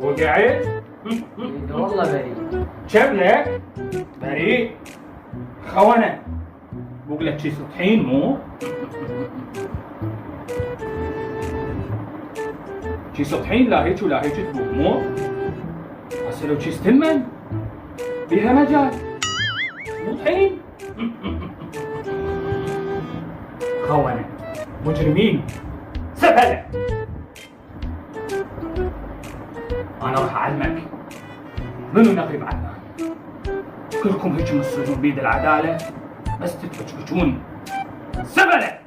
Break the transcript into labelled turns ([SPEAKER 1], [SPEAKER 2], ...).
[SPEAKER 1] وقعت؟
[SPEAKER 2] والله بريء.
[SPEAKER 1] شكلك بريء. خونة بقول لك شي سطحين مو؟ شي سطحين لا هيك ولا هيك تبوق مو؟ هسه لو شي ستمن بيها مجال مو طحين. خونة مجرمين سفلة. أنا راح أعلمك منو نقيب عدنان. كلكم هيك مصيرون بيد العدالة بس تتبجبجون سفلة.